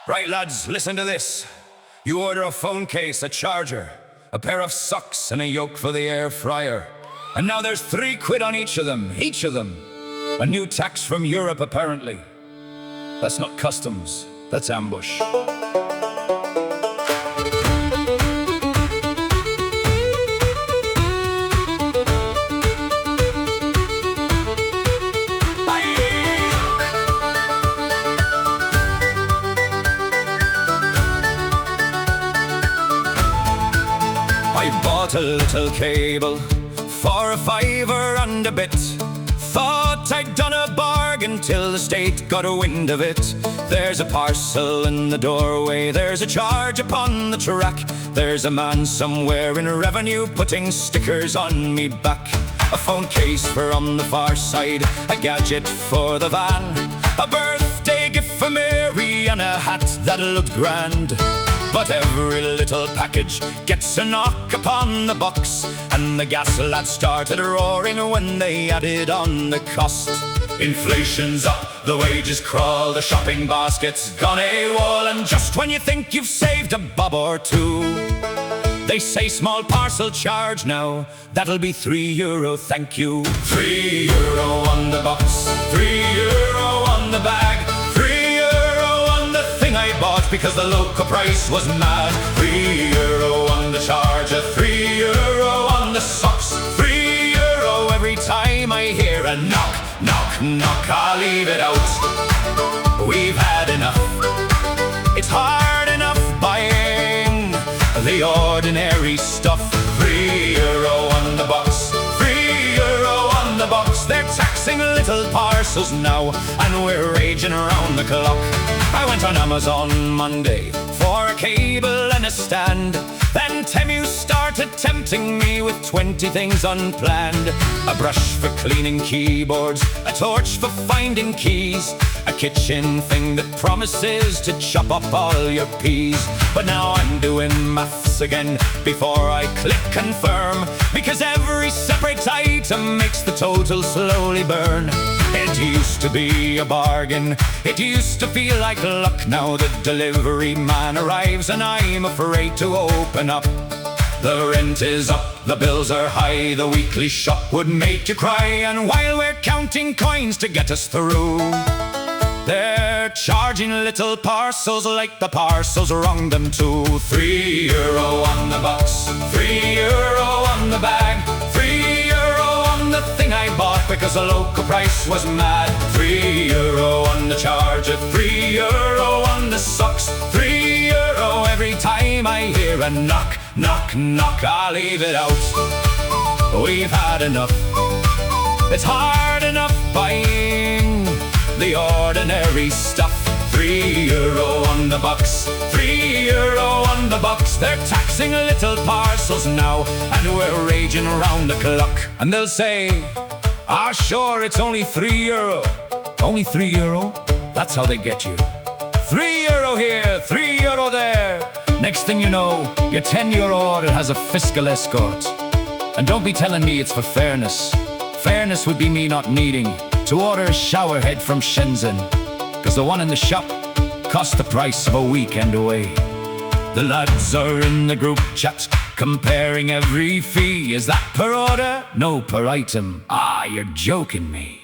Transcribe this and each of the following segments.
Right, lads, listen to this. You order a phone case, a charger, a pair of socks, and a yoke for the air fryer. And now there's £3 on each of them. A new tax from Europe, apparently. That's not customs, that's ambush. I bought a little cable for a £5 and a bit. Thought I'd done a bargain till the state got a wind of it. There's a parcel in the doorway, there's a charge upon the track. There's a man somewhere in revenue putting stickers on me back. A phone case for on the far side, a gadget for the van, a birthday gift for Mary and a hat that looked grand. But every little package gets a knock upon the box, and the gas lads started roaring when they added on the cost. Inflation's up, the wages crawl, the shopping basket's gone AWOL, and just when you think you've saved a bob or two, they say small parcel charge now, that'll be €3, thank you. €3 on the box, €3 on the bag, I bought because the local price was mad. €3 on the charger, €3 on the socks, €3 every time I hear a knock, knock, knock. I'll leave it out. We've had enough. It's hard enough buying the ordinary stuff. €3 on the box, €3 on the box. They're taxing little parcels now, and we're raging around the clock. I went on Amazon Monday for a cable and a stand. Then Temu started tempting me with 20 things unplanned. A brush for cleaning keyboards, a torch for finding keys, a kitchen thing that promises to chop up all your peas. But now I'm doing maths again before I click confirm, because every separate item makes the total slowly burn. It used to be a bargain, it used to feel like luck. Now the delivery man arrives and I'm afraid to open up. The rent is up, the bills are high, the weekly shop would make you cry. And while we're counting coins to get us through, they're charging little parcels like the parcels wrong them too. €3 on the box, €3 on the bag, €3 on the thing I bought because the local price was mad. €3 on the charger, €3 on the socks, €3 every time I hear a knock, knock, knock. I'll leave it out. We've had enough. It's hard enough buying the ordinary stuff. €3 on the box, €3 on the box. They're taxing little parcels now, and we're raging around the clock. And they'll say, ah, sure, it's only €3. Only €3? That's how they get you. €3 here, €3 there. Next thing you know, your €10 order has a fiscal escort. And don't be telling me it's for fairness. Fairness would be me not needing to order a shower head from Shenzhen, cause the one in the shop cost the price of a weekend away. The lads are in the group chat comparing every fee. Is that per order? No, per item. Ah, you're joking me.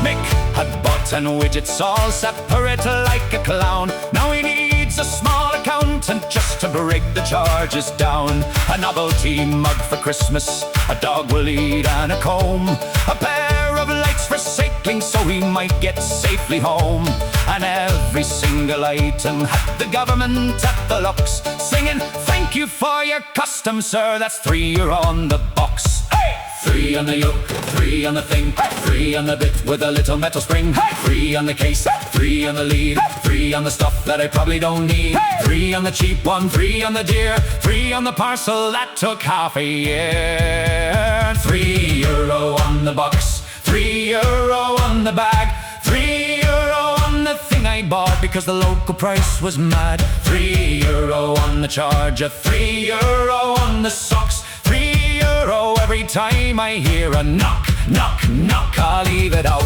Mick had bought and widgets all separate like a clown. Now he needs a small accountant just to break the charges down. A novelty mug for Christmas, a dog will eat and a comb, a pair of lights for cycling so he might get safely home. And every single item had the government at the locks singing, thank you for your custom, sir. That's €3 on the box. Hey! 3 on the yoke, 3 on the thing, 3 on the bit with a little metal spring, 3 on the case, 3 on the lead, 3 on the stuff that I probably don't need, 3 on the cheap one, 3 on the dear, 3 on the parcel that took half a year. €3 on the box, €3 on the bag, €3 on the thing I bought because the local price was mad. €3 on the charger, €3 on the socks, €3 every time I hear a knock, knock, knock. I'll leave it out.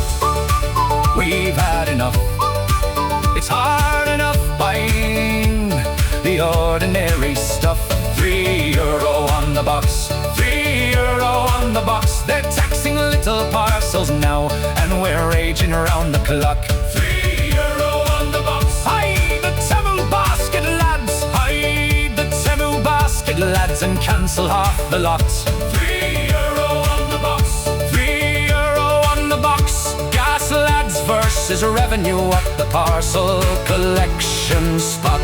We've had enough. It's hard enough by raging around the clock. €3 on the box. Hide the Temu basket, lads. Hide the Temu basket, lads, and cancel half the lot. €3 on the box. €3 on the box. Gas lads versus revenue at the parcel collection spot.